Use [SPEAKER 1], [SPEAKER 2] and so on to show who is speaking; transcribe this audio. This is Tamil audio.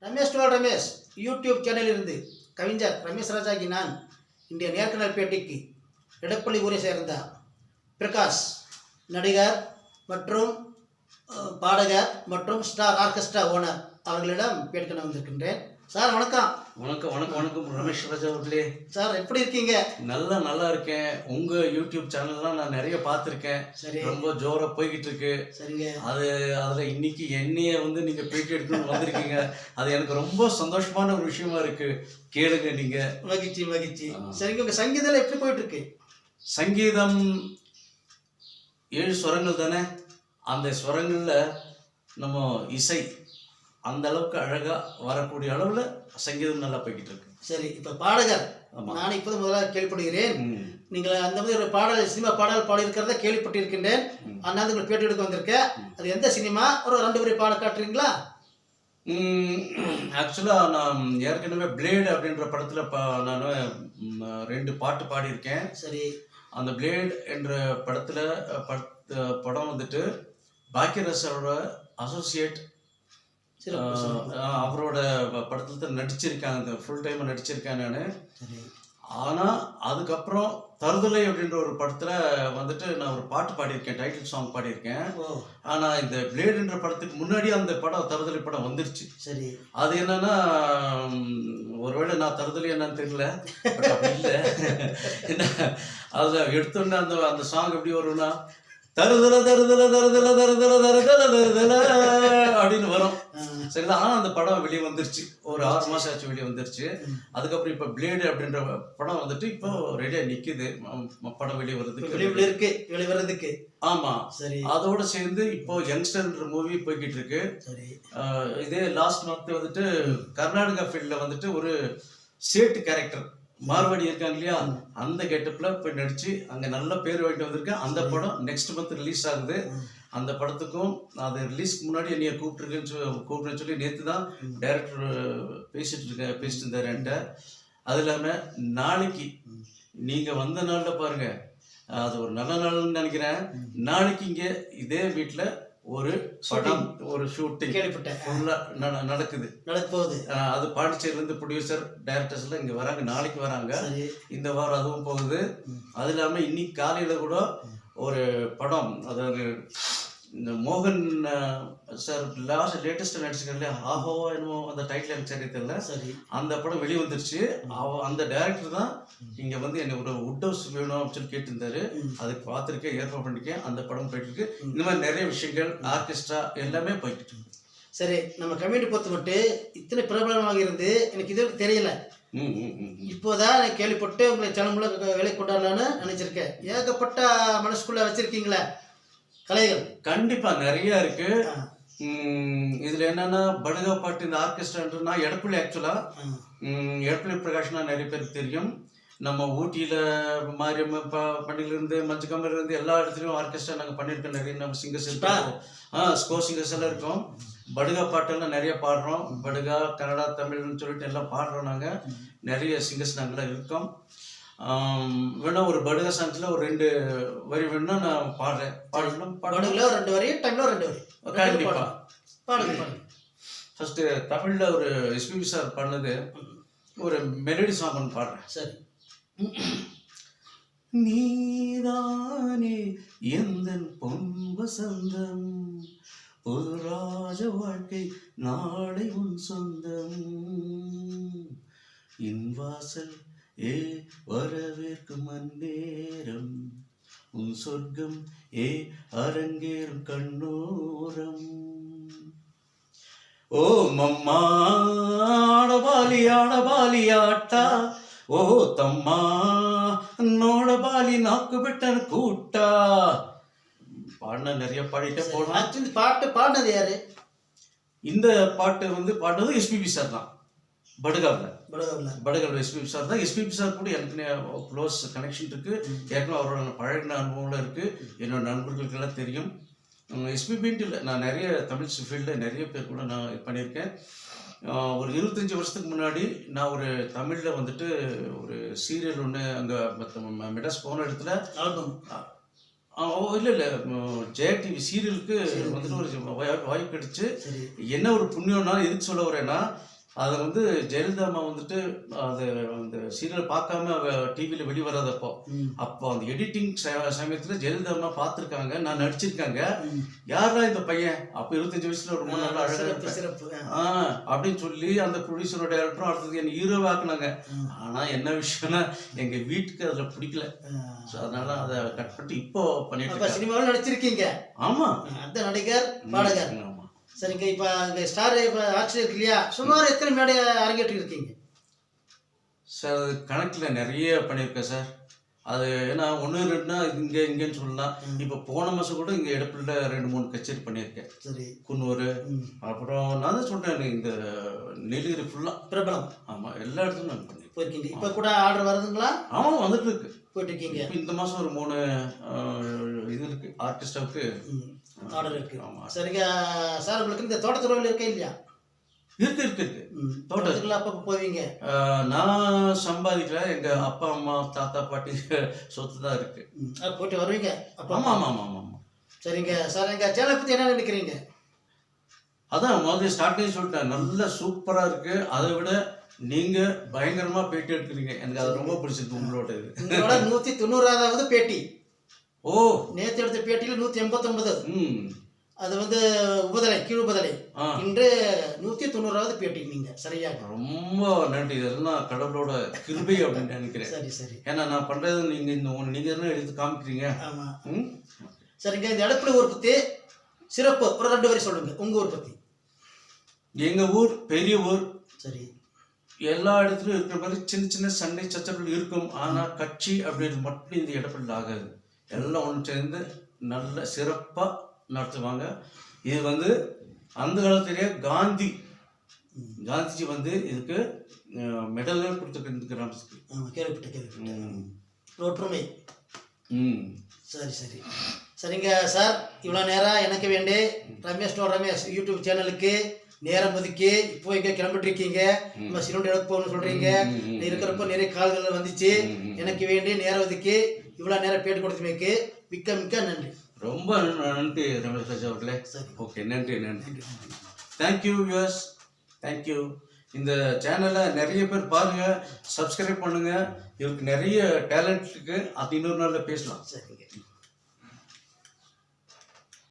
[SPEAKER 1] ரமேஷ் டுவல் ரமேஷ் யூடியூப் சேனலிலிருந்து கவிஞர் ரமேஷ் ராஜாகி நான் இன்றைய நேர்காணல் பேட்டிக்கு எடப்பள்ளி ஊரை சேர்ந்த பிரகாஷ் நடிகர் மற்றும் பாடகர் மற்றும் ஸ்டார் ஆர்கெஸ்ட்ரா ஓனர் அவர்களிடம் பேட்டிக்கொண்டு வந்திருக்கின்றேன். சார் வணக்கம்.
[SPEAKER 2] வணக்கம் வணக்கம் வணக்கம் ரமேஷ் ராஜா அவர்களே.
[SPEAKER 1] சார் எப்படி இருக்கீங்க?
[SPEAKER 2] நல்லா இருக்கேன். உங்க யூடியூப் சேனல்லாம் நான் நிறைய பார்த்துருக்கேன். சரி, ரொம்ப ஜோரா போய்கிட்டு இருக்கு. சரிங்க. அதுல இன்னைக்கு என்னைய நீங்க பேட்டி எடுக்கணும்னு வந்திருக்கீங்க. அது எனக்கு ரொம்ப சந்தோஷமான ஒரு விஷயமா இருக்கு. கேளுங்க நீங்க.
[SPEAKER 1] மகிழ்ச்சி. சரிங்க, உங்க சங்கீதம் எப்படி போயிட்டு இருக்கு?
[SPEAKER 2] சங்கீதம் 7 ஸ்வரங்கள் தானே. அந்த ஸ்வரங்கள்ல நம்ம இசை அந்த அளவுக்கு அழகா வரக்கூடிய அளவுல சங்கீதம் நல்லா போய்கிட்டு இருக்கு.
[SPEAKER 1] சரி, இப்ப பாடகர் நான் இப்போது முதல்ல கேள்விப்படுகிறேன். நீங்கள் அந்த மாதிரி ஒரு பாடல் சினிமா பாடல் பாடியிருக்கிறத கேள்விப்பட்டிருக்கின்றேன். அதனால உங்களுக்கு பேட்டி எடுக்க வந்திருக்கேன். அது எந்த சினிமா? ஒரு 2 வரி பாட காட்டுறீங்களா?
[SPEAKER 2] ஆக்சுவலா நான் ஏற்கனவே பிளேடு அப்படின்ற படத்துல நான் 2 பாட்டு பாடியிருக்கேன். சரி, அந்த பிளேட் என்ற படத்துல படம் பாக்கியராஜோட அசோசியேட் அவரோட படத்துல நடிச்சிருக்காங்க. ஃபுல் டைம் நடிச்சிருக்கேன் நான். ஆனால் அதுக்கப்புறம் தருதலை அப்படின்ற ஒரு படத்தில் நான் ஒரு பாட்டு பாடியிருக்கேன், டைட்டில் சாங் பாடியிருக்கேன். ஆனால் இந்த பிளேடுன்ற படத்துக்கு முன்னாடி அந்த படம் தருதலை படம் வந்துருச்சு. சரி, அது என்னன்னா ஒருவேளை நான் தருதலை என்னன்னு தெரியல, அப்படி இல்லை. என்ன அதில் எடுத்தோன்னே அந்த சாங் எப்படி வரும்னா தருதல தருதல தருதல தருதல தருதல தருதல அப்படின்னு வரும். சரிங்களா? ஆனால் அந்த படம் வெளியே வந்துருச்சு. ஒரு 6 மாதம் ஆச்சு வெளியே வந்துருச்சு. அதுக்கப்புறம் இப்போ பிளேடு அப்படின்ற படம் இப்போ ரெடியாக நிற்குது. படம் வெளியே வர்றதுக்கு. ஆமாம், சரி. அதோட சேர்ந்து இப்போ யங்ஸ்டர்ன்ற மூவி போய்கிட்டு இருக்கு. சரி, இதே லாஸ்ட் மந்த் கர்நாடகா ஃபீல்டில் ஒரு சேட்டு கேரக்டர் மார்வாடி இருக்காங்க இல்லையா, அந்த கெட்டப்ல போய் நடிச்சு அங்க நல்ல பேர் வாங்கிட்டு வந்திருக்கேன். அந்த படம் நெக்ஸ்ட் மந்த் ரிலீஸ் ஆகுது. அந்த படத்துக்கும் அது ரிலீஸ்க்கு முன்னாடி என்னைய கூப்பிட்டுருன்னு சொல்லி நேற்று தான் டைரக்டர் பேசிட்டு இருந்தார் என்கிட்ட. அது இல்லாமல் நாளைக்கு நீங்க வந்த நாள்ல பாருங்க, அது ஒரு நல்ல நாள்னு நினைக்கிறேன். நாளைக்கு இங்க இதே வீட்டுல ஒரு படம், ஒரு ஷூட்டிங் நடக்குது. அது பாண்டிச்சேரியிலேருந்து ப்ரொடியூசர் டைரக்டர்ஸ் எல்லாம் இங்க வராங்க. நாளைக்கு வராங்க. இந்த வாரம் அதுவும் போகுது. அது இல்லாம இன்னைக்கு காலையில கூட ஒரு படம், அதாவது இந்த மோகன் சார் லேட்டஸ்ட் நடிச்சிருக்காரு இல்லையா, ஆஹோ என்னமோ அந்த டைட்டில் எனக்கு சரி தெரியல. சரி, அந்த படம் வெளியே வந்துருச்சு. அந்த டைரக்டர் தான் இங்க என்ன ஒரு வுட் ஹவுஸ் வேணும் அப்படின்னு சொல்லி கேட்டிருந்தாரு. அதுக்கு பார்த்துருக்கேன், ஏற்பாடு பண்ணிருக்கேன். அந்த படம் போயிட்டு இருக்கு. இந்த மாதிரி நிறைய விஷயங்கள், ஆர்கெஸ்ட்ரா எல்லாமே போயிட்டு இருக்கு.
[SPEAKER 1] சரி, நம்ம கம்யூனிட்டி பொறுத்து மட்டும் இத்தனை பிரபலமாக இருந்து எனக்கு இது தெரியல. இப்போதான் நான் கேள்விப்பட்டு உங்களை சேனல் வேலை கொண்டாடலான்னு நினைச்சிருக்கேன். ஏகப்பட்ட மனசுக்குள்ள வச்சிருக்கீங்களே கலைகள்.
[SPEAKER 2] கண்டிப்பா நிறைய இருக்கு. இதுல என்னன்னா படுகா பாட்டு, இந்த ஆர்கெஸ்ட்ரா. நான் எடப்பள்ளி, ஆக்சுவலா எடப்பள்ளி பிரகாஷ்னா நிறைய பேருக்கு தெரியும். நம்ம ஊட்டியில மாரியம்ம பண்டிகைல இருந்து மஞ்சக்கம்பல இருந்து எல்லா இடத்துலயும் ஆர்கெஸ்ட்ரா நாங்க பண்ணிருக்கோம். நிறைய நம்ம சிங்கர்ஸ் இருக்கோம், ஸ்கோ சிங்கர்ஸ் எல்லாம் இருக்கோம். படுகா பாட்டெல்லாம் நிறைய பாடுறோம். படுகா, கன்னடா, தமிழ்னு சொல்லிட்டு எல்லாம் பாடுறோம். நாங்க நிறைய சிங்கர்ஸ் நாங்களாம் இருக்கோம். வேணா ஒரு படுகா சாங்ஸ்ல ஒரு 2 வரி வேணும்னா நான் பாடுறேன். பாடணும்,
[SPEAKER 1] 2 வரி, டைம்ல 2 வரி
[SPEAKER 2] கண்டிப்பா பாடுங்க. ஃபர்ஸ்ட் தமிழ்ல ஒரு எஸ்பிபி சார் பாடினது ஒரு மெலடி சாங் ஒன்று பாடுறேன். சரி. நீதானே எந்தன் பொன் வசந்தம், ஒரு ராஜ வாழ்க்கை நாளை உன் சொந்தம், என் வாசல் வரவேற்கும் அந்நேரம், உன் சொர்க்கம் அரங்கேறும் கண்ணோரம். ஓ மம்மா ஆடபாலி ஆட்டா, ஓ தம்மா நோடபாலி நாக்கு விட்டன் கூட்டா. பாடின நிறைய பாடிட்டே போனோம்.
[SPEAKER 1] பாட்டு பாடினது யாரு?
[SPEAKER 2] இந்த பாட்டு பாடினது எஸ்பிபி சார் தான். படுகாவில் எஸ்பிபி சார் தான். எஸ்பிபி சார் கூட எனக்கு க்ளோஸ் கனெக்ஷன் இருக்கு. ஏற்கனவே அவரோட பழகின அனுபவம்லாம் இருக்கு. என்னோட நண்பர்களுக்கு எல்லாம் தெரியும். எஸ்பிபின்ட்டு இல்லை, நான் நிறைய தமிழ் ஃபீல்டில் நிறைய பேர் கூட நான் பண்ணியிருக்கேன். ஒரு 25 வருஷத்துக்கு முன்னாடி நான் ஒரு தமிழில் ஒரு சீரியல் ஒன்று அங்கே மெட்ராஸ் போன இடத்துல இல்லை இல்லை ஜெயா டிவி சீரியலுக்கு வந்துட்டு ஒரு வாய்ப்பு கிடைச்சு.
[SPEAKER 1] சரி
[SPEAKER 2] என்ன ஒரு புண்ணியம்னா எதுக்கு சொல்ல வரேன்னா, அதை வந்து ஜெயலலிதா அம்மா வந்துட்டு அது அந்த சீரியல் பார்க்காம டிவியில் வெளிவராதப்போ, அப்போ அந்த எடிட்டிங் சமயத்தில் ஜெயலலிதா அம்மா பார்த்துருக்காங்க, நான் நடிச்சிருக்காங்க. யாரா இந்த பையன் அப்போ 25 வயசுல ரொம்ப நல்லா அழகாக
[SPEAKER 1] சிறப்பு.
[SPEAKER 2] அப்படின்னு சொல்லி அந்த ப்ரொடியூசரோட டேரக்டரும் அடுத்தது என்னை ஹீரோ ஆக்குனாங்க. ஆனால் என்ன விஷயம்னா எங்கள் வீட்டுக்கு அதில் பிடிக்கல. ஸோ அதனால அதை கட் பண்ணிட்டு இப்போ பண்ணிட்டு
[SPEAKER 1] அப்ப சினிமாவில் நடிச்சிருக்கீங்க.
[SPEAKER 2] ஆமாம்
[SPEAKER 1] அந்த நடிகர் பாடகர்.
[SPEAKER 2] ஆமாம்
[SPEAKER 1] சரிங்க. இப்போ அங்கே ஸ்டார் ஆட்சி இருக்கு இல்லையா, சுமார் எத்தனை மேடை அரங்கேற்றி இருக்கீங்க
[SPEAKER 2] சார்? அது கணக்கில் நிறைய பண்ணியிருக்கேன் சார். அது ஏன்னா 1 2னா இங்கேன்னு சொல்லலாம். இப்போ போன மாதம் கூட இங்கே இடப்புல 2 3 கச்சேரி பண்ணியிருக்கேன்.
[SPEAKER 1] சரி.
[SPEAKER 2] குன்னூர், அப்புறம் நான் தான் சொல்கிறேன் இந்த நீலகிரி ஃபுல்லாக
[SPEAKER 1] பிரபலம்.
[SPEAKER 2] ஆமாம், எல்லா இடத்துலையும் நான் பண்ணியிருக்கேன்.
[SPEAKER 1] போயிருக்கீங்க. இப்போ கூட ஆர்டர் வருதுங்களா?
[SPEAKER 2] ஆமாம், வந்துட்டு இருக்கு.
[SPEAKER 1] போயிட்டு இருக்கீங்க.
[SPEAKER 2] இப்போ இந்த மாதம் ஒரு 3 இது இருக்குது ஆர்டிஸ்டாவுக்கு
[SPEAKER 1] ஆர்டர் இருக்கு.
[SPEAKER 2] ஆமாம்.
[SPEAKER 1] சரிங்க சார், உங்களுக்கு இந்த தோட்டத்துறையில் இருக்கே இல்லையா?
[SPEAKER 2] இருக்கு.
[SPEAKER 1] தோட்டத்துக்குள்ள அப்போ போவீங்க?
[SPEAKER 2] நான் சம்பாதிக்கல, எங்கள் அப்பா அம்மா தாத்தா பாட்டி சொத்து தான் இருக்கு.
[SPEAKER 1] போயிட்டு வருவீங்க அப்போ?
[SPEAKER 2] ஆமாம்.
[SPEAKER 1] சரிங்க சார், எங்கள் சேனலை பற்றி என்ன நினைக்கிறீங்க?
[SPEAKER 2] அதான் முதல்ல ஸ்டார்டிங் சொல்லிட்டேன், நல்ல சூப்பராக இருக்கு. அதை விட நீங்கள் பயங்கரமாக பேட்டி எடுக்கிறீங்க, எனக்கு அது ரொம்ப பிடிச்சிருக்கு. உங்களோட இது
[SPEAKER 1] உங்களோட 190வது பேட்டி.
[SPEAKER 2] ஓ,
[SPEAKER 1] நேற்று எடுத்த பேட்டியில் 189. அது வந்து உபதலை, கீழ் உபதலை.
[SPEAKER 2] ஆ.
[SPEAKER 1] இன்று 190வது பேட்டி. நீங்கள் சரியா?
[SPEAKER 2] ரொம்ப நன்றி. இதெல்லாம் கடவுளோட கிருபை அப்படின்னு நினைக்கிறேன்.
[SPEAKER 1] சரி.
[SPEAKER 2] ஏன்னா நான் பண்ணுறது நீங்கள் என்ன எடுத்து காமிக்கிறீங்க.
[SPEAKER 1] ஆமாம். சரிங்க, இந்த அடுப்புல ஊர் பற்றி சிறப்பு ஒரு 2 வரி சொல்லுங்க, உங்கள் ஊர் பற்றி.
[SPEAKER 2] எங்கள் ஊர் பெரிய ஊர்.
[SPEAKER 1] சரி.
[SPEAKER 2] எல்லா இடத்துலையும் இருக்கிற மாதிரி சின்ன சின்ன சண்டை சச்சரவுகள் இருக்கும். ஆனால் கட்சி அப்படின்றது மட்டும் இந்த இடப்பள்ள ஆகாது. எல்லாம் ஒன்று சேர்ந்து நல்ல சிறப்பாக நடத்துவாங்க. இது வந்து அந்த காலத்திலேயே காந்திஜி வந்து இதுக்கு மெடலே கொடுத்துருக்குறாங்க.
[SPEAKER 1] கேள்விப்பட்டேன். ஒற்றுமை. சரி. சரிங்க சார், இவ்வளோ நேரம் எனக்கு வேண்டி ரமேஷ் யூடியூப் சேனலுக்கு நேரம் ஒதுக்கி இப்போ இங்கே கிளம்பிட்டு இருக்கீங்க. நம்ம சிறுவண்டி இடத்துக்கு போகணும்னு சொல்கிறீங்க. இருக்கிறப்போ நிறைய கால்கள் வந்துச்சு. எனக்கு வேண்டி நேரம் ஒதுக்கி இவ்வளோ நேரம் பேட்டி கொடுத்தமைக்கு மிக்க நன்றி.
[SPEAKER 2] ரொம்ப நன்றி ரமேஷ் ராஜா அவர்களே.
[SPEAKER 1] சரி,
[SPEAKER 2] ஓகே, நன்றி. Thank you viewers, thank you. இந்த சேனலை நிறைய பேர் பாருங்கள், சப்ஸ்கிரைப் பண்ணுங்கள். இவருக்கு நிறைய டேலண்ட் இருக்குது. அது இன்னொரு நாளில் பேசலாம்.
[SPEAKER 1] சரிங்க.